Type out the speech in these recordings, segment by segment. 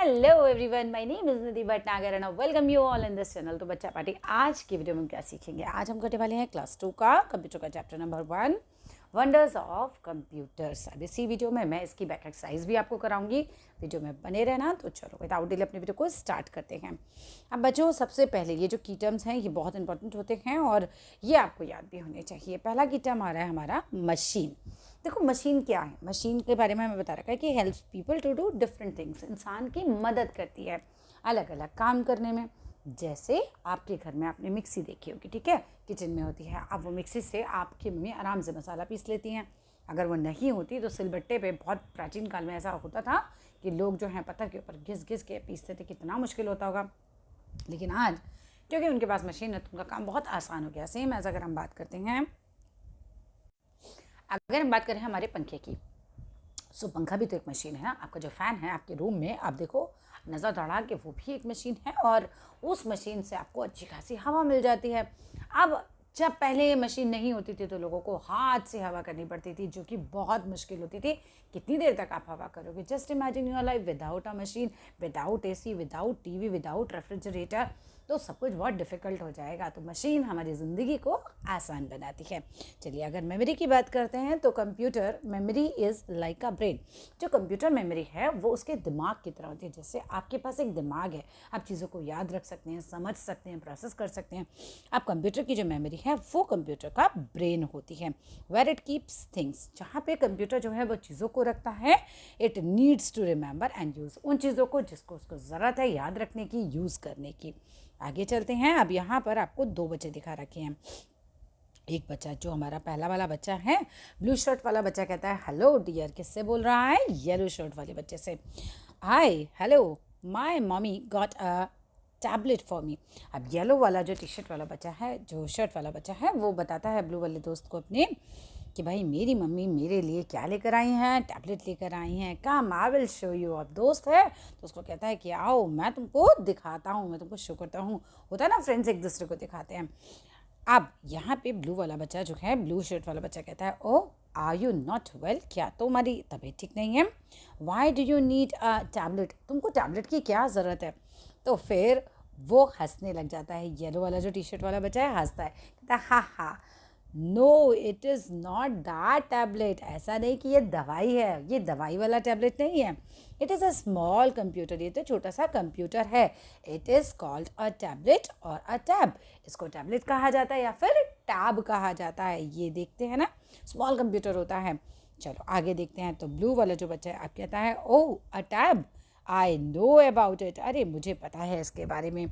Hello everyone, my name is Nidhi Bhatnagar and welcome you all in this channel. तो बच्चा party आज की video में क्या सीखेंगे? आज हम करने वाले हैं क्लास 2 का कंप्यूटर का chapter number 1 wonders of computers. अब इसी वीडियो में मैं इसकी बैक एक्सरसाइज भी आपको कराऊंगी। वीडियो में बने रहना। तो चलो विदाउट डिले अपनी वीडियो को स्टार्ट करते हैं। अब बच्चों, सबसे पहले ये जो की टर्म्स हैं ये बहुत इंपॉर्टेंट होते हैं और ये आपको याद भी होने चाहिए। पहला की टर्म आ रहा है हमारा मशीन। देखो मशीन क्या है? मशीन के बारे में हमें बता रखा है कि helps people to do different things. इंसान की मदद करती है अलग अलग काम करने में। जैसे आपके घर में आपने मिक्सी देखी होगी, ठीक है, किचन में होती है। अब वो मिक्सी से आपकी मम्मी आराम से मसाला पीस लेती हैं। अगर वो नहीं होती तो सिलबट्टे पे, बहुत प्राचीन काल में ऐसा होता था कि लोग जो हैं पत्थर के ऊपर घिस घिस के पीसते थे। कितना मुश्किल होता होगा। लेकिन आज क्योंकि उनके पास मशीन है तो उनका काम बहुत आसान हो गया। सेम एज अगर हम बात करते हैं, अगर हम बात करें हमारे पंखे की, सो पंखा भी तो एक मशीन है ना। आपका जो फ़ैन है आपके रूम में, आप देखो नज़र दौड़ा के, वो भी एक मशीन है और उस मशीन से आपको अच्छी खासी हवा मिल जाती है। अब जब पहले ये मशीन नहीं होती थी तो लोगों को हाथ से हवा करनी पड़ती थी, जो कि बहुत मुश्किल होती थी। कितनी देर तक आप हवा करोगे? Just imagine your life without a machine, without AC, without TV, without refrigerator, तो सब कुछ बहुत डिफ़िकल्ट हो जाएगा। तो मशीन हमारी ज़िंदगी को आसान बनाती है। चलिए, अगर मेमोरी की बात करते हैं तो computer memory is like a brain. जो कंप्यूटर मेमोरी है वो उसके दिमाग की तरह होती है। जैसे आपके पास एक दिमाग है, आप चीज़ों को याद रख सकते हैं, समझ सकते हैं, प्रोसेस कर सकते हैं। अब कंप्यूटर की जो मेमोरी है वो कंप्यूटर का ब्रेन होती है, वेयर इट कीप्स थिंग्स। जहाँ पे कंप्यूटर जो है वो चीज़ों को रखता है। It needs to remember and use, उन चीज़ों को जिसको उसको ज़रूरत है याद रखने की, यूज़ करने की। आगे चलते हैं। अब यहाँ पर आपको 2 बच्चे दिखा रखे हैं। एक बच्चा जो हमारा पहला वाला बच्चा है, ब्लू शर्ट वाला बच्चा, कहता है हेलो डियर। किससे बोल रहा है? येलो शर्ट वाले बच्चे से। Hi, hello, my mummy got a tablet for me. अब येलो वाला जो टी शर्ट वाला बच्चा है, जो शर्ट वाला बच्चा है, वो बताता है ब्लू वाले दोस्त को अपने कि भाई मेरी मम्मी मेरे लिए क्या लेकर आई हैं? टैबलेट लेकर आई हैं। कम आई विल शो यू। अब दोस्त है तो उसको कहता है कि आओ मैं तुमको दिखाता हूँ, मैं तुमको शो करता हूँ। होता है ना, फ्रेंड्स एक दूसरे को दिखाते हैं। अब यहाँ पे ब्लू वाला बच्चा जो है, ब्लू शर्ट वाला बच्चा, कहता है oh are you not well? क्या तुम्हारी तबीयत ठीक नहीं है? Why do you need a tablet? तुमको टैबलेट की क्या ज़रूरत है? तो फिर वो हंसने लग जाता है। येलो वाला जो टी शर्ट वाला बच्चा है हंसता है, कहता है हा हा, no it is not that tablet. ऐसा नहीं कि ये दवाई है, ये दवाई वाला टैबलेट नहीं है। It is a small computer, ये तो छोटा सा कंप्यूटर है। It is called a tablet और अ टैब। इसको टैबलेट कहा जाता है या फिर टैब कहा जाता है। ये देखते हैं ना, स्मॉल कंप्यूटर होता है। चलो आगे देखते हैं। तो ब्लू वाला जो बच्चा है आप कहता है oh a tab, I know about it. अरे मुझे पता है इसके बारे में।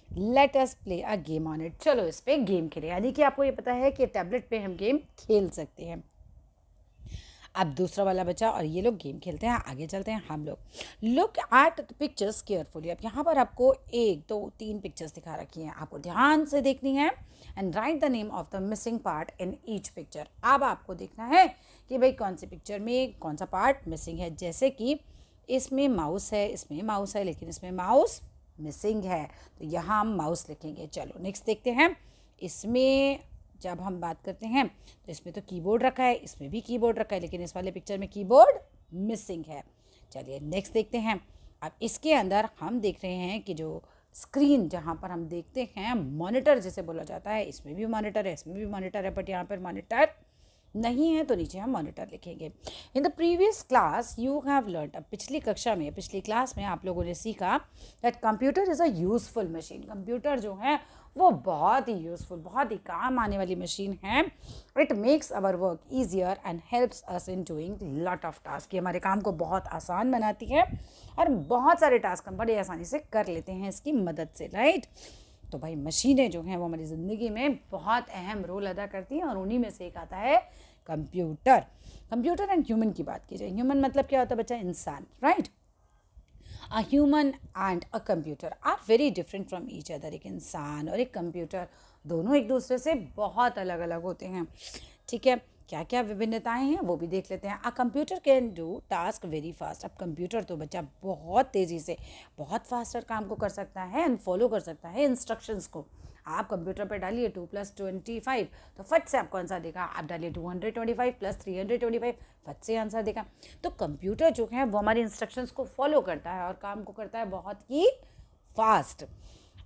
Let us play a game on it. चलो इस पर गेम खेलें। यानी कि आपको ये पता है कि टैबलेट पे हम गेम खेल सकते हैं। अब दूसरा वाला बच्चा और ये लोग गेम खेलते हैं। आगे चलते हैं हम लोग। Look at the pictures carefully. अब यहाँ पर आपको 1 2 3 पिक्चर्स दिखा रखी हैं, आपको ध्यान से देखनी है। And right the name of the missing part in each picture. अब आपको देखना है कि भाई कौन सी पिक्चर में कौन सा पार्ट मिसिंग है। जैसे कि इसमें माउस है, इसमें माउस है, लेकिन इसमें माउस मिसिंग है, तो यहाँ हम माउस लिखेंगे। चलो नेक्स्ट देखते हैं। इसमें जब हम बात करते हैं तो इसमें तो कीबोर्ड रखा है, इसमें भी कीबोर्ड रखा है, लेकिन इस वाले पिक्चर में कीबोर्ड मिसिंग है। चलिए नेक्स्ट देखते हैं। अब इसके अंदर हम देख रहे हैं कि जो स्क्रीन जहाँ पर हम देखते हैं, मॉनिटर जिसे बोला जाता है, इसमें भी मॉनिटर है, इसमें भी मॉनिटर है, बट यहाँ पर मॉनिटर नहीं है तो नीचे हम मॉनिटर लिखेंगे। In the previous class you have learn. अब पिछली कक्षा में, पिछली क्लास में आप लोगों ने सीखा that computer is a useful machine. Computer जो है वो बहुत ही यूज़फुल, बहुत ही काम आने वाली मशीन है। It makes our work easier and helps us in doing lot of task. ये हमारे काम को बहुत आसान बनाती है और बहुत सारे टास्क हम बड़ी आसानी से कर लेते हैं इसकी मदद से, राइट। तो भाई मशीनें जो हैं वो हमारी ज़िंदगी में बहुत अहम रोल अदा करती हैं और उन्हीं में से एक आता है कंप्यूटर। कंप्यूटर एंड ह्यूमन की बात की जाए, ह्यूमन मतलब क्या होता है बच्चा? इंसान, right. A human and a computer are very different from each other. एक इंसान और एक कंप्यूटर दोनों एक दूसरे से बहुत अलग अलग होते हैं, ठीक है। क्या क्या विभिन्नताएं हैं वो भी देख लेते हैं। A computer can do task very fast. अब कंप्यूटर तो बच्चा बहुत तेज़ी से बहुत फास्टर काम को कर सकता है एंड फॉलो कर सकता है इंस्ट्रक्शंस को। आप कंप्यूटर पर डालिए 2+25 तो फट से आपको आंसर देगा। आप डालिए 225 + 325 फट से आंसर देगा। तो कंप्यूटर जो है वो हमारे इंस्ट्रक्शंस को फॉलो करता है और काम को करता है बहुत ही फास्ट।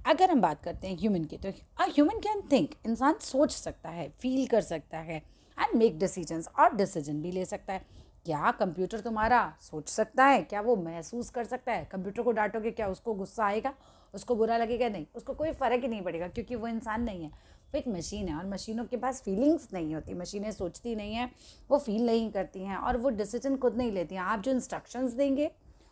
अगर हम बात करते हैं ह्यूमन की, तो ह्यूमन कैन थिंक, इंसान सोच सकता है, फील कर सकता है एंड मेक डिसीजंस, और डिसीजन भी ले सकता है। क्या कंप्यूटर तुम्हारा सोच सकता है? क्या वो महसूस कर सकता है? कंप्यूटर को डांटोगे, क्या उसको गुस्सा आएगा? उसको बुरा लगेगा? नहीं, उसको कोई फ़र्क ही नहीं पड़ेगा, क्योंकि वो इंसान नहीं है, वो एक मशीन है। और मशीनों के पास फीलिंग्स नहीं होती, मशीनें सोचती नहीं हैं, वो फील नहीं करती हैं और वो डिसीजन खुद नहीं लेती हैं। आप जो इंस्ट्रक्शंस देंगे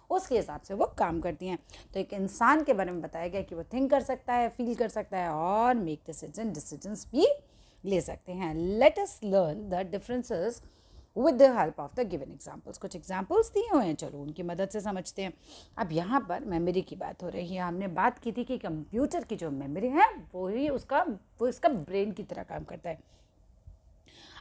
उसके हिसाब से वो काम करती हैं। तो एक इंसान के बारे में बताया गया कि वो थिंक कर सकता है, फील कर सकता है और मेक डिसीजंस भी ले सकते हैं। Let us learn the differences with the help of the given examples. कुछ एग्जाम्पल्स दिए हुए हैं, चलो उनकी मदद से समझते हैं। अब यहाँ पर मेमोरी की बात हो रही है। हमने बात की थी कि कंप्यूटर की जो मेमोरी है वो इसका ब्रेन की तरह काम करता है।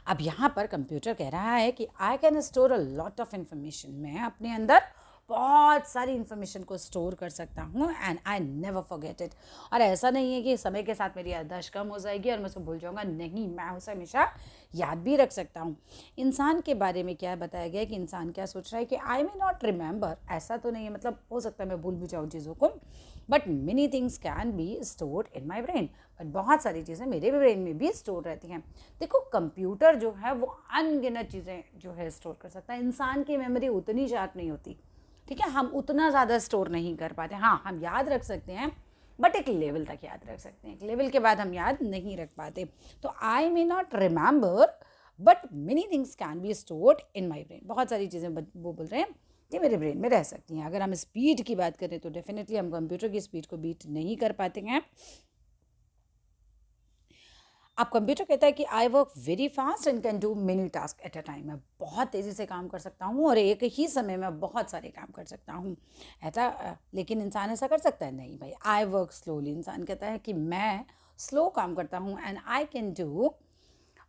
अब यहाँ पर कंप्यूटर कह रहा है कि I can store a lot of information. मैं अपने अंदर बहुत सारी इन्फॉर्मेशन को स्टोर कर सकता हूँ and I never forget it. और ऐसा नहीं है कि समय के साथ मेरी याददाश्त कम हो जाएगी और मैं उसे भूल जाऊँगा, नहीं, मैं उसे हमेशा याद भी रख सकता हूँ। इंसान के बारे में क्या बताया गया है कि इंसान क्या सोच रहा है कि आई मे नॉट रिमेंबर। ऐसा तो नहीं है, मतलब हो सकता है मैं भूल भी जाऊँ चीज़ों को, but many things can be stored in my brain. But बहुत सारी चीज़ें मेरे ब्रेन में भी स्टोर रहती हैं। देखो, कंप्यूटर जो है वो अनगिनत चीज़ें जो है स्टोर कर सकता है। इंसान की मेमोरी उतनी शार्प नहीं होती, ठीक है, हम उतना ज़्यादा स्टोर नहीं कर पाते। हाँ, हम याद रख सकते हैं, बट एक लेवल तक याद रख सकते हैं, एक लेवल के बाद हम याद नहीं रख पाते। तो I may not remember but many things can be stored in my brain. बहुत सारी चीज़ें वो बोल रहे हैं कि मेरे ब्रेन में रह सकती हैं। अगर हम स्पीड की बात करें तो डेफिनेटली हम कंप्यूटर की स्पीड को बीट नहीं कर पाते हैं। अब कंप्यूटर कहता है कि I work very fast and can do many task at a time. मैं बहुत तेज़ी से काम कर सकता हूँ और एक ही समय में बहुत सारे काम कर सकता हूँ। ऐसा लेकिन इंसान ऐसा कर सकता है? नहीं भाई, आई वर्क स्लोली। इंसान कहता है कि मैं स्लो काम करता हूँ and I can do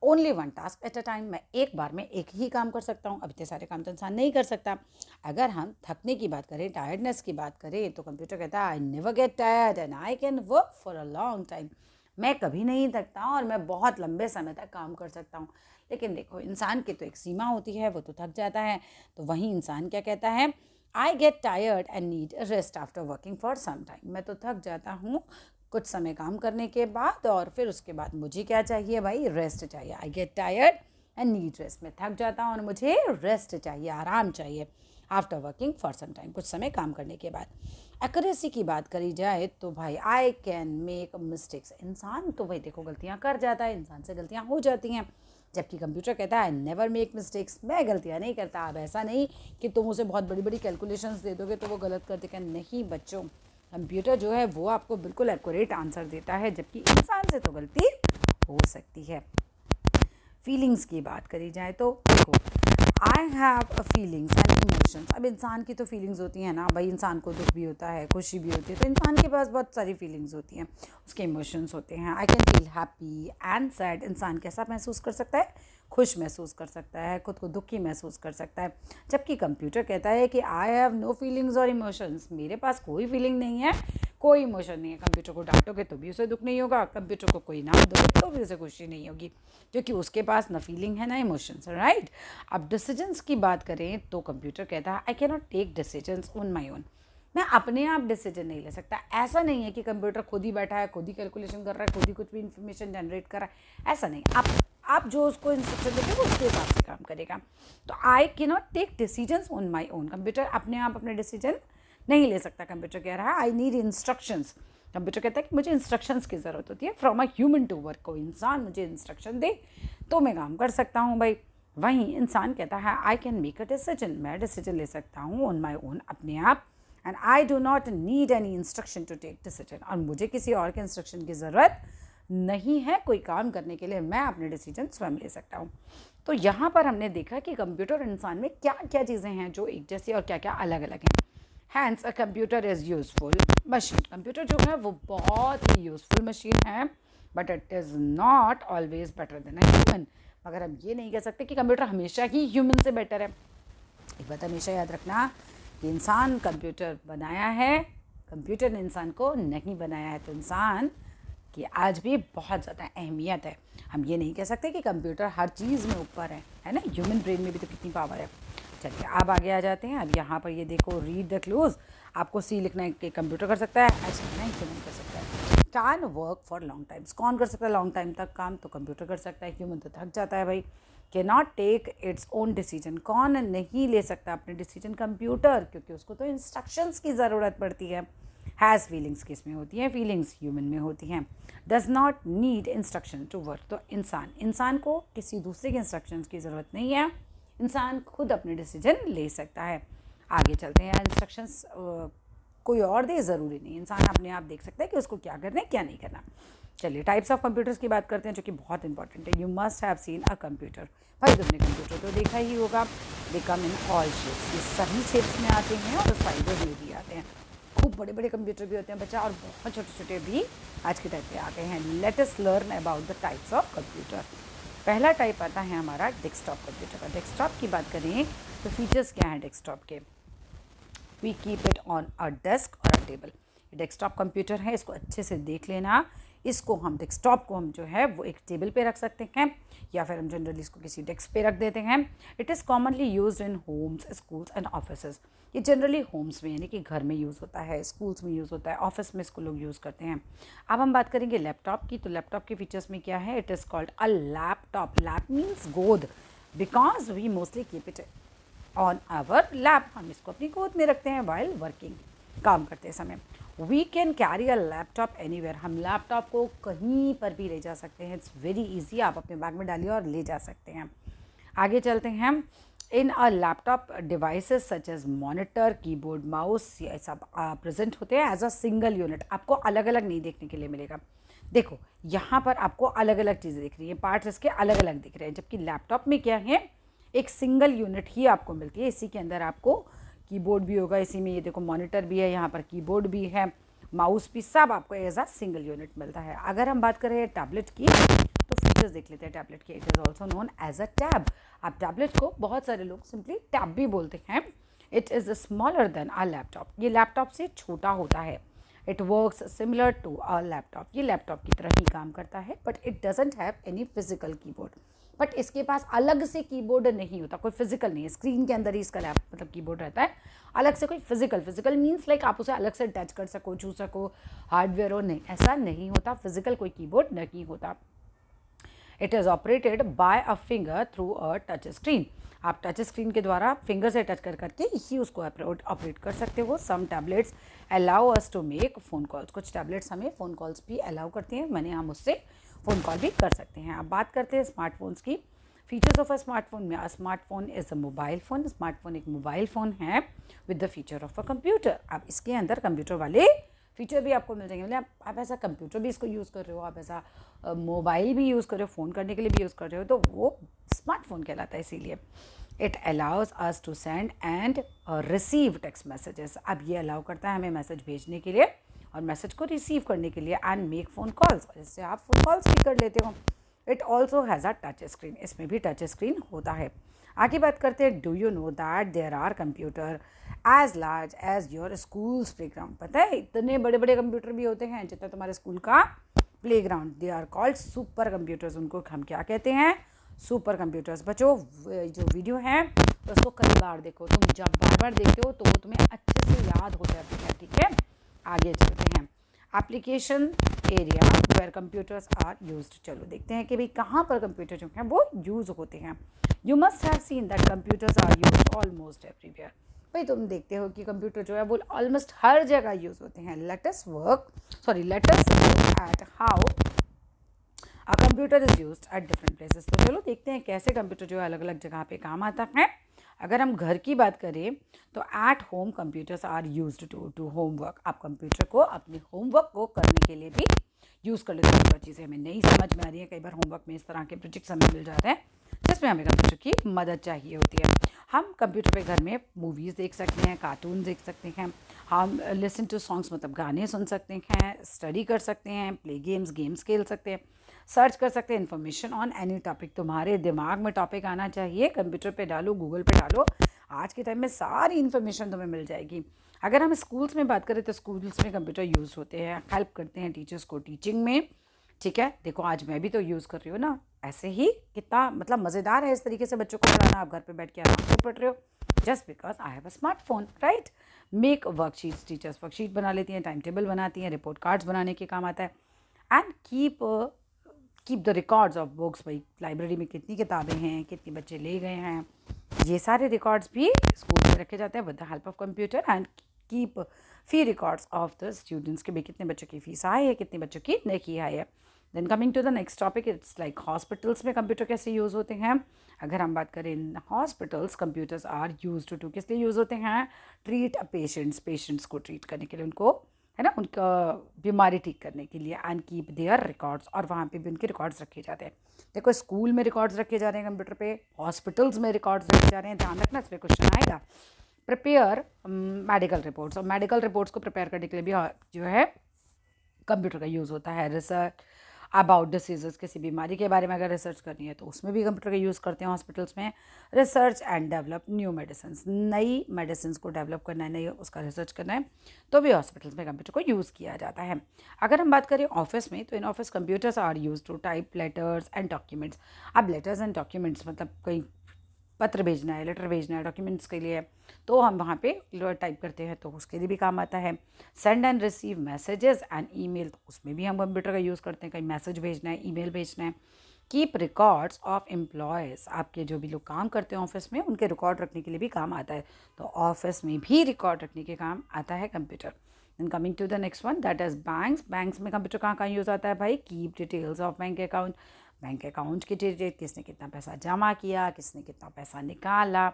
only one task at a time. मैं एक बार में एक ही काम कर सकता हूँ। अब इतने सारे काम तो इंसान नहीं कर सकता। अगर हम थकने की बात करें, टायर्डनेस की बात करें, तो कंप्यूटर कहता है I never get tired and I can work for a long time. मैं कभी नहीं थकता और मैं बहुत लंबे समय तक काम कर सकता हूँ। लेकिन देखो, इंसान की तो एक सीमा होती है, वो तो थक जाता है। तो वहीं इंसान क्या कहता है? I get tired and need rest after working for some time. मैं तो थक जाता हूँ कुछ समय काम करने के बाद, और फिर उसके बाद मुझे क्या चाहिए भाई? रेस्ट चाहिए। आई get tired and need rest. मैं थक जाता हूँ और मुझे रेस्ट चाहिए, आराम चाहिए। After working for some time, कुछ समय काम करने के बाद। एक्यूरेसी की बात करी जाए तो भाई आई कैन मेक मिस्टेक्स। इंसान तो भाई देखो गलतियाँ कर जाता है, इंसान से गलतियाँ हो जाती हैं, जबकि कंप्यूटर कहता है नेवर मेक मिस्टेक्स। मैं गलतियाँ नहीं करता। अब ऐसा नहीं कि तुम उसे बहुत बड़ी बड़ी कैलकुलेशंस दे दोगे तो वो गलत कर देगा। नहीं बच्चों, कंप्यूटर जो है वो आपको बिल्कुल एक्यूरेट आंसर देता है, जबकि इंसान से तो गलती हो सकती है। फीलिंग्स की बात करी जाए तो देखो, I have feelings and emotions. अब इंसान की तो फीलिंग्स होती हैं ना भाई, इंसान को दुख भी होता है, खुशी भी होती है, तो इंसान के पास बहुत सारी फीलिंग्स होती हैं, उसके इमोशंस होते हैं। I can feel happy and sad. इंसान कैसा महसूस कर सकता है? खुश महसूस कर सकता है, खुद को दुखी महसूस कर सकता है। जबकि कंप्यूटर कहता है कि आई हैव नो फीलिंग्स और इमोशंस। मेरे पास कोई फीलिंग नहीं है, कोई इमोशन नहीं है। कंप्यूटर को डांटोगे तो भी उसे दुख नहीं होगा, कंप्यूटर को कोई नाम दोगे तो भी उसे खुशी नहीं होगी, क्योंकि उसके पास ना फीलिंग है ना इमोशंस, राइट। अब डिसीजंस की बात करें तो कंप्यूटर कहता है I can not take decisions on my own. मैं अपने आप डिसीजन नहीं ले सकता। ऐसा नहीं है कि कंप्यूटर खुद ही बैठा है, खुद ही कैलकुलेशन कर रहा है, खुद ही कुछ भी इन्फॉर्मेशन जनरेट कर रहा है, ऐसा नहीं। आप जो उसको इंस्ट्रक्शन देते वो उसके हिसाब से काम करेगा। तो I can not take decisions on my own. Computer अपने आप अपने डिसीजन नहीं ले सकता। कंप्यूटर कह रहा है आई नीड इंस्ट्रक्शंस। कंप्यूटर कहता है कि मुझे इंस्ट्रक्शंस की ज़रूरत होती है from a human to work. कोई इंसान मुझे इंस्ट्रक्शन दे तो मैं काम कर सकता हूँ भाई। वहीं इंसान कहता है I can make a decision. मैं डिसीजन ले सकता हूँ ऑन माई ओन, अपने आप। And I do not need any instruction to take decision. और मुझे किसी और के इंस्ट्रक्शन की ज़रूरत नहीं है कोई काम करने के लिए। मैं अपने डिसीजन स्वयं ले सकता हूँ। तो यहाँ पर हमने देखा कि कंप्यूटर और इंसान में क्या क्या चीज़ें हैं जो एक जैसी और क्या क्या अलग अलग हैं। Hence a computer is useful machine. Computer जो है वो बहुत ही यूजफुल मशीन है, but it is not always better than a human. मगर हम ये नहीं कह सकते कि कंप्यूटर हमेशा ही ह्यूमन से बेटर है। एक बात हमेशा याद रखना कि इंसान कंप्यूटर बनाया है, कंप्यूटर ने इंसान को नहीं बनाया है। तो इंसान की आज भी बहुत ज़्यादा अहमियत है। हम ये नहीं कह सकते कि कंप्यूटर हर चीज़ में ऊपर है ना। ह्यूमन ब्रेन में भी तो कितनी पावर है। चलिए अब आगे आ जाते हैं। अब यहाँ पर ये देखो, रीड द क्लूज। आपको सी लिखना है कि कंप्यूटर कर सकता है, ऐसा नहीं ह्यूमन कर सकता है। Can work for long times, कौन कर सकता है लॉन्ग टाइम तक काम? तो कंप्यूटर कर सकता है, ह्यूमन तो थक जाता है भाई। के not take its own decision, कौन नहीं ले सकता अपने डिसीजन? कंप्यूटर, क्योंकि उसको तो इंस्ट्रक्शंस की ज़रूरत पड़ती है। हैज़ फीलिंग्स किस में होती हैं? फीलिंग्स ह्यूमन में होती हैं। Does not need instruction to work, तो इंसान को किसी दूसरे के इंस्ट्रक्शंस की ज़रूरत नहीं है। इंसान खुद अपने डिसीजन ले सकता है। आगे चलते हैं। इंस्ट्रक्शंस कोई और दे ज़रूरी नहीं, इंसान अपने आप देख सकता है कि उसको क्या करना है क्या नहीं करना। चलिए टाइप्स ऑफ कंप्यूटर्स की बात करते हैं, जो कि बहुत इंपॉर्टेंट है। You must have seen a computer, भाई तुमने कंप्यूटर तो देखा ही होगा। दे कम इन ऑल शेप्स, ये सभी शेप्स में आते हैं और साइजेस में भी आते हैं। खूब बड़े बड़े कंप्यूटर भी होते हैं बच्चा, और बहुत छोटे छोटे भी आज के टाइप पे आ गए हैं। Let us learn about the types of computer. पहला टाइप आता है हमारा डेस्कटॉप कंप्यूटर का। डेस्कटॉप की बात करें तो फीचर्स क्या हैं डेस्कटॉप के? We keep it on a desk और अ टेबल। डेस्कटॉप कंप्यूटर है, इसको अच्छे से देख लेना। इसको हम डेस्कटॉप को हम जो है वो एक टेबल पे रख सकते हैं, या फिर हम जनरली इसको किसी डेस्क पे रख देते हैं। It is commonly used in Holmes, schools and offices. ये जनरली होम्स में यानी कि घर में यूज़ होता है, स्कूल्स में यूज़ होता है, ऑफिस में इसको लोग यूज़ करते हैं। अब हम बात करेंगे लैपटॉप की। तो लैपटॉप के फीचर्स में क्या है? It is called a laptop. Lap means गोद, because we mostly keep it on our lap, हम इसको अपनी गोद में रखते हैं वाइल वर्किंग, काम करते समय। We can carry a laptop anywhere, हम लैपटॉप को कहीं पर भी ले जा सकते हैं। इट्स वेरी इजी, आप अपने बैग में डालिए और ले जा सकते हैं। आगे चलते हैं। In a laptop devices such as monitor, keyboard, mouse, ये सब प्रेजेंट होते हैं एज अ सिंगल यूनिट। आपको अलग अलग नहीं देखने के लिए मिलेगा। देखो यहाँ पर आपको अलग अलग चीज़ें दिख रही हैं, पार्ट्स इसके अलग अलग दिख रहे हैं, जबकि लैपटॉप में क्या है, एक सिंगल यूनिट ही आपको मिलती है। इसी के अंदर आपको कीबोर्ड भी होगा, इसी में ये देखो मॉनिटर भी है, यहाँ पर कीबोर्ड भी है, माउस भी, सब आपको एज अ सिंगल यूनिट मिलता है। अगर हम बात करें टैबलेट की तो फीचर्स देख लेते हैं टैबलेट के। It is also known as a tab. आप टैबलेट को बहुत सारे लोग सिंपली टैब भी बोलते हैं। It is smaller than a laptop, ये लैपटॉप से छोटा होता है। It works similar to a laptop, ये लैपटॉप की तरह ही काम करता है, but it doesn't have any physical keyboard. But इसके पास अलग से कीबोर्ड नहीं होता, कोई फिजिकल नहीं है, स्क्रीन के अंदर ही इसका मतलब कीबोर्ड रहता है। अलग से कोई फिजिकल मीन्स लाइक आप उसे अलग से टच कर सको, छू सको, हार्डवेयर हो, नहीं, ऐसा नहीं होता। फिजिकल कोई कीबोर्ड नहीं होता। It is operated by a finger through a touch screen, आप टच स्क्रीन के द्वारा फिंगर से टच कर करके ही उसको ऑपरेट कर सकते हो। Some tablets allow us to make phone calls, कुछ टैबलेट्स हमें फ़ोन कॉल्स भी अलाउ करती हैं, मैंने हम उससे फ़ोन कॉल भी कर सकते हैं। अब बात करते हैं स्मार्टफोन्स की। फीचर्स ऑफ अ स्मार्टफोन में, a smartphone is a mobile phone, smartphone एक मोबाइल फ़ोन है with the feature of a computer. अब इसके अंदर कंप्यूटर वाले फीचर भी आपको मिल जाएंगे, मतलब आप ऐसा कंप्यूटर भी इसको यूज़ कर रहे हो, आप ऐसा मोबाइल भी यूज़ कर रहे हो, फ़ोन करने के लिए भी यूज़ कर रहे हो, तो वो स्मार्टफोन कहलाता है। इसीलिए it allows us to send and receive text messages, अब ये अलाउ करता है हमें मैसेज भेजने के लिए और मैसेज को रिसीव करने के लिए, एंड मेक फ़ोन कॉल्स, और इससे आप फ़ोन कॉल्स भी कर लेते हो। It also has a touch screen, इसमें भी टच स्क्रीन होता है। आगे बात करते हैं। Do you know that there are computer as large as your school's playground, पता है इतने बड़े बड़े कंप्यूटर भी होते हैं जितना तुम्हारे स्कूल का playground. They are called super computers, उनको हम क्या कहते हैं? Super computers. बच्चों जो वीडियो है तो उसको कई बार देखो, तुम जब बार बार देखते हो तो वो तुम्हें अच्छे से याद हो जाती है, ठीक है। आगे चलते हैं। Application area where computers are used, चलो देखते हैं कि भाई कहाँ पर कंप्यूटर जो हैं वो यूज़ होते हैं। You must have seen that computers are used almost everywhere, भाई तुम देखते हो कि कंप्यूटर जो है वो ऑलमोस्ट हर जगह यूज़ होते हैं। Let us look at how a computer is used at different places. तो चलो देखते हैं कैसे कंप्यूटर जो है अलग अलग जगह पे काम आता है। अगर हम घर की बात करें तो at home computers are used to homework, आप कंप्यूटर को अपने होमवर्क को करने के लिए भी यूज़ कर लेते हैं। जो चीज़ें हमें नहीं समझ में आ रही है, कई बार होमवर्क में इस तरह के प्रोजेक्ट्स हमें मिल जाते हैं जिसमें हमें कंप्यूटर की मदद चाहिए होती है। हम कंप्यूटर पे घर में मूवीज़ देख सकते हैं, कार्टून देख सकते हैं, हम लिसन टू सॉन्ग्स मतलब गाने सुन सकते हैं, स्टडी कर सकते हैं, प्ले गेम्स खेल सकते हैं। सर्च कर सकते हैं इन्फॉर्मेशन ऑन एनी टॉपिक। तुम्हारे दिमाग में टॉपिक आना चाहिए, कंप्यूटर पे डालो, गूगल पे डालो, आज के टाइम में सारी इन्फॉर्मेशन तुम्हें मिल जाएगी। अगर हम स्कूल्स में बात करें तो स्कूल्स में कंप्यूटर यूज़ होते हैं, हेल्प करते हैं टीचर्स को टीचिंग में। ठीक है, देखो आज मैं भी तो यूज़ कर रही हूँ ना, ऐसे ही कितना मतलब मज़ेदार है इस तरीके से बच्चों को पढ़ाना। आप घर पे बैठ के आराम से पढ़ रहे हो, just because I have a smartphone, right. Make worksheets, teachers worksheet बना लेती हैं, टाइम टेबल बनाती हैं, रिपोर्ट कार्ड्स बनाने के काम आता है। And keep the records of books, भाई लाइब्रेरी में कितनी किताबें हैं, कितने बच्चे ले गए हैं, ये सारे रिकॉर्ड्स भी स्कूल में रखे जाते हैं with the help of computer. And keep fee records of the students के भी, कितने बच्चों की फीस आई है, कितने बच्चों की नहीं आई है। Then coming to the next topic, it's like hospitals में कंप्यूटर कैसे यूज़ होते हैं। अगर हम बात करें in hospitals, computers are use to किस लिए यूज़ होते हैं, ट्रीट अ पेशेंट्स को ट्रीट करने के लिए, उनको है ना, उनका बीमारी ठीक करने के लिए। एंड कीप देयर रिकॉर्ड्स, और वहाँ पे भी उनके रिकॉर्ड्स रखे जाते हैं। देखो स्कूल में रिकॉर्ड्स रखे जा रहे हैं कंप्यूटर पे, हॉस्पिटल्स में रिकॉर्ड्स रखे जा रहे हैं, ध्यान रखना, इस पर क्वेश्चन आएगा। प्रिपेयर मेडिकल रिपोर्ट्स, और मेडिकल रिपोर्ट्स को प्रिपेयर करने के लिए भी जो है कंप्यूटर का यूज़ होता है। रिसर्च अबाउट डिसीजेस, किसी बीमारी के बारे में अगर रिसर्च करनी है तो उसमें भी कंप्यूटर का यूज़ करते हैं हॉस्पिटल्स में। Research and develop new medicine, नई मेडिसिन को डेवलप करना है, नई उसका रिसर्च करना है, तो भी हॉस्पिटल्स में कंप्यूटर को यूज़ किया जाता है। अगर हम बात करें ऑफिस में, तो in office computers are use to type letters and documents. अब लेटर्स एंड डॉक्यूमेंट्स मतलब कहीं पत्र भेजना है, लेटर भेजना है, डॉक्यूमेंट्स के लिए, तो हम वहाँ पे टाइप करते हैं, तो उसके लिए भी काम आता है। Send and receive messages and email, तो उसमें भी हम कंप्यूटर का यूज़ करते हैं, कहीं मैसेज भेजना है, ईमेल भेजना है। कीप रिकॉर्ड्स ऑफ एम्प्लॉयज़, आपके जो भी लोग काम करते हैं ऑफिस में, उनके रिकॉर्ड रखने के लिए भी काम आता है, तो ऑफिस में भी रिकॉर्ड रखने के काम आता है computer. Then coming to the next one, that is banks. Banks में कंप्यूटर कहाँ यूज़ आता है भाई, keep details of bank account, bank account की डिटेल, किसने कितना पैसा जमा किया, किसने कितना पैसा निकाला,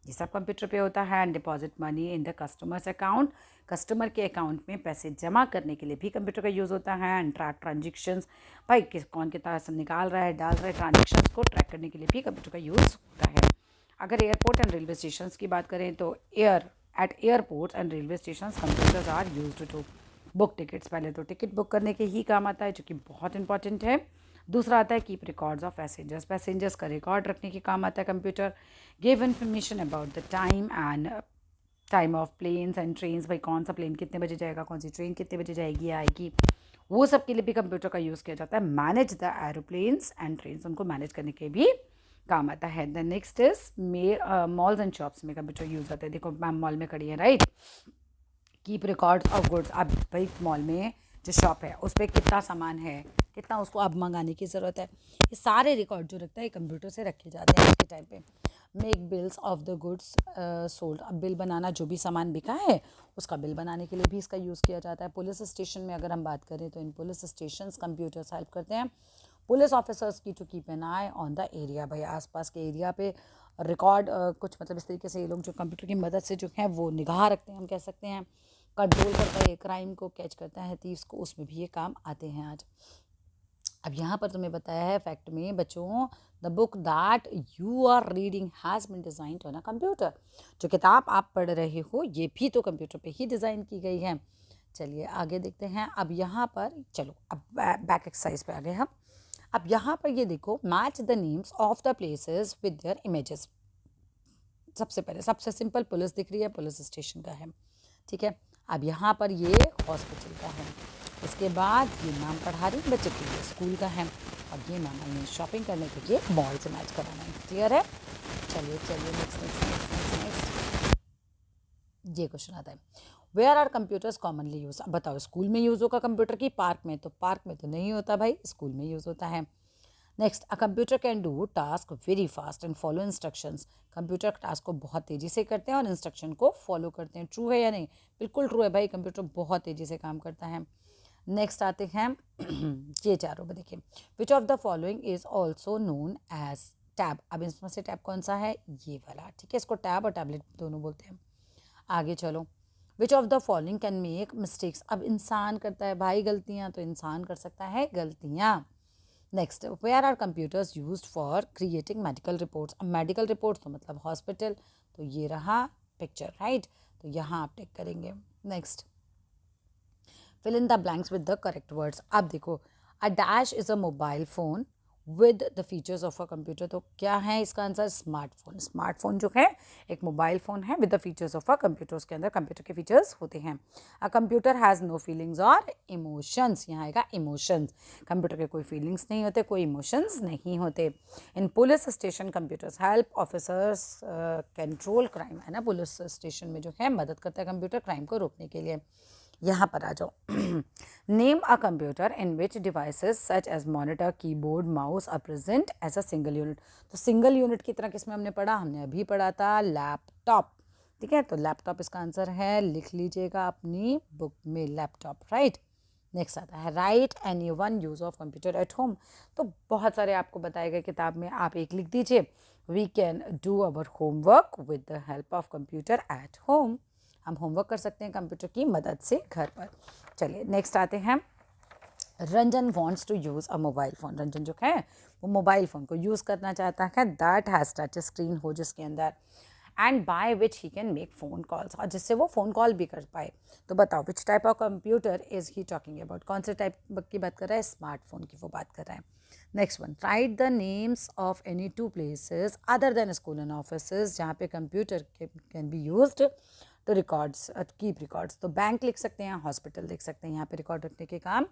ये सब कंप्यूटर पे होता है। And deposit money in the customers account, customer के अकाउंट में पैसे जमा करने के लिए भी कंप्यूटर का यूज़ होता है। एंड ट्रैक ट्रांजेक्शंस, भाई कौन कितना पैसा निकाल रहा है, डाल रहा है, ट्रांजेक्शन्स को ट्रैक करने के लिए भी कंप्यूटर का यूज़ होता है। अगर एयरपोर्ट एंड रेलवे स्टेशन की बात करें तो at airports and railway station computers are used to book tickets. पहले तो टिकट बुक करने के ही काम आता है, जो कि बहुत इंपॉर्टेंट है। दूसरा आता है keep records of passengers, passengers का रिकॉर्ड रखने के काम आता है computer. Give information about the time of planes and trains, भाई कौन सा प्लेन कितने बजे जाएगा, कौन सी ट्रेन कितने बजे जाएगी आएगी, वो सब के लिए भी कंप्यूटर का यूज़ किया जाता है। Manage the aeroplanes and trains, उनको मैनेज करने के भी काम आता है। The next is malls and shops में कंप्यूटर यूज़ आता है। देखो मैम मॉल में खड़ी है, right. Keep records of goods, अब भाई मॉल में जो शॉप है उस पर कितना सामान है, कितना उसको अब मंगाने की ज़रूरत है, ये सारे रिकॉर्ड जो रखता है कंप्यूटर से रखे जाते हैं आज के टाइम पे। Make bills of the goods sold, अब बिल बनाना, जो भी सामान बिका है उसका बिल बनाने के लिए भी इसका यूज़ किया जाता है। पुलिस स्टेशन में अगर हम बात करें तो in police station computers help करते हैं पुलिस ऑफिसर्स की to keep an eye on the area, भाई आसपास के एरिया पे रिकॉर्ड कुछ मतलब इस तरीके से ये लोग जो कंप्यूटर की मदद से जो है वो निगाह रखते हैं, हम कह सकते हैं, कंट्रोल करता है, क्राइम को कैच करता है, थीव्स को, उसमें भी ये काम आते हैं आज। अब यहाँ पर तुम्हें बताया है फैक्ट में बच्चों, the book that you are reading has been designed on a computer, जो किताब आप पढ़ रहे हो ये भी तो कंप्यूटर पे ही डिज़ाइन की गई है। चलिए आगे देखते हैं। अब यहाँ पर चलो अब बैक एक्सरसाइज पे आ गए हम। अब यहाँ पर ये देखो, match the names of the places with their images. सबसे पहले सबसे सिंपल पुलिस दिख रही है, पुलिस स्टेशन का है, ठीक है। अब यहाँ पर ये हॉस्पिटल का है, उसके बाद ये मैम पढ़ा रही बच्चे के लिए, स्कूल का है, और ये मैम आई शॉपिंग करने के लिए मॉल से मैच कराना है। क्लियर है? चलिए चलिए नेक्स्ट ये क्वेश्चन आता है, where are computers commonly use. अब बताओ स्कूल में यूज़ होगा कंप्यूटर की, पार्क में? तो पार्क में तो नहीं होता भाई, स्कूल में यूज़ होता है। Next, a computer can do task very fast and follow instructions, computer task को बहुत तेज़ी से करते हैं और इंस्ट्रक्शन को फॉलो करते हैं। ट्रू है या नहीं? बिल्कुल ट्रू है भाई, कंप्यूटर बहुत तेज़ी से काम करता है। नेक्स्ट आते हैं ये चारों में, देखिए which of the following is also known as tab. अब इसमें से टैब कौन सा है? ये वाला, ठीक है, इसको टैब और टैबलेट दोनों बोलते हैं। आगे चलो, विच of the following can make mistakes. अब इंसान करता है भाई गलतियाँ, तो इंसान कर सकता है गलतियाँ। Next, where are computers used for creating medical reports. अब मेडिकल रिपोर्ट्स तो मतलब हॉस्पिटल, तो ये रहा पिक्चर, राइट, तो यहाँ आप टिक करेंगे। Next, fill in the blanks with the correct words. अब देखो a dash is a mobile phone with the features of a computer. तो क्या है इसका आंसर? स्मार्टफोन। स्मार्टफोन जो है एक मोबाइल फ़ोन है with the features of a computer, उसके अंदर कंप्यूटर के फीचर्स होते हैं। A computer has no feelings और इमोशंस, यहाँ आएगा इमोशंस। कंप्यूटर के कोई फीलिंग्स नहीं होते, कोई इमोशंस नहीं होते। In police station computers help officers control crime, है ना, पुलिस स्टेशन में जो है मदद करता है कंप्यूटर क्राइम को रोकने के लिए। यहाँ पर आ जाओ। Name a computer in which devices such as monitor, keyboard, mouse are present as a single unit. तो सिंगल यूनिट की तरह किसमें हमने पढ़ा? हमने अभी पढ़ा था लैपटॉप। ठीक है, तो लैपटॉप इसका आंसर है, लिख लीजिएगा अपनी बुक में लैपटॉप, राइट। नेक्स्ट आता है right any one use of computer at home. तो बहुत सारे आपको बताए गए किताब में, आप एक लिख दीजिए, we can do our homework with the help of computer at home. हम होमवर्क कर सकते हैं कंप्यूटर की मदद से घर पर। चलिए नेक्स्ट आते हैं। Ranjan wants to use a mobile phone. Ranjan जो है वो मोबाइल फ़ोन को यूज़ करना चाहता है दैट हैज़ टच स्क्रीन हो जिसके अंदर, and by which he can make phone calls, और जिससे वो फ़ोन कॉल भी कर पाए। तो बताओ which type of computer is he talking about? कौन से टाइप की बात कर रहा है? स्मार्टफोन की वो बात कर रहा है। Next one, right the names of any two places other than school and office जहाँ पे कंप्यूटर कैन बी यूज्ड तो रिकॉर्ड्स, कीप रिकॉर्ड्स। तो बैंक लिख सकते हैं, हॉस्पिटल लिख सकते हैं, यहाँ पे रिकॉर्ड रखने के काम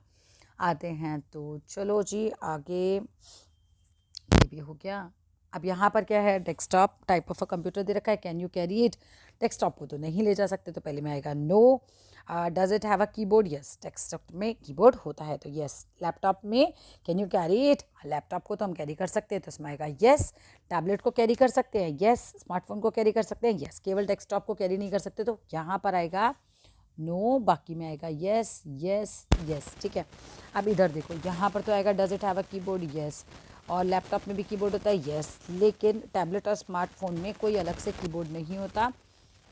आते हैं। तो चलो जी आगे, ये भी हो गया। अब यहाँ पर क्या है? Desktop type of a computer दे रखा है, can you carry it? Desktop को तो नहीं ले जा सकते, तो पहले में आएगा no. Does it have a keyboard? Yes, desktop में कीबोर्ड होता है, तो यस। लैपटॉप में can you carry it? Laptop को तो हम कैरी कर सकते हैं, तो इसमें आएगा यस। टैबलेट को कैरी कर सकते हैं, यस। स्मार्टफोन को कैरी कर सकते हैं, यस। केवल डेस्कटॉप को कैरी नहीं कर सकते, तो यहाँ पर आएगा नो, बाकी में आएगा यस यस यस। ठीक है, अब इधर देखो, यहाँ पर तो आएगा does it have a keyboard? Yes. और लैपटॉप में भी कीबोर्ड होता है, यस। लेकिन टैबलेट और स्मार्टफोन में कोई अलग से कीबोर्ड नहीं होता।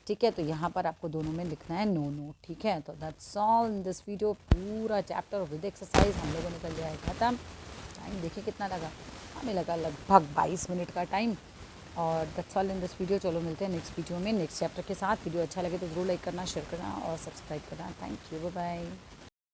ठीक है, तो यहाँ पर आपको दोनों में लिखना है नो नो। ठीक है, तो that's all in this video. पूरा चैप्टर विद एक्सरसाइज हम लोगों ने कर लिया है ख़त्म। टाइम देखिए कितना लगा, हमें लगा लगभग 22 मिनट का टाइम। और that's all in this video. चलो मिलते हैं नेक्स्ट वीडियो में नेक्स्ट चैप्टर के साथ। वीडियो अच्छा लगे तो ज़रूर लाइक करना, शेयर करना और सब्सक्राइब करना। Thank you, bye bye.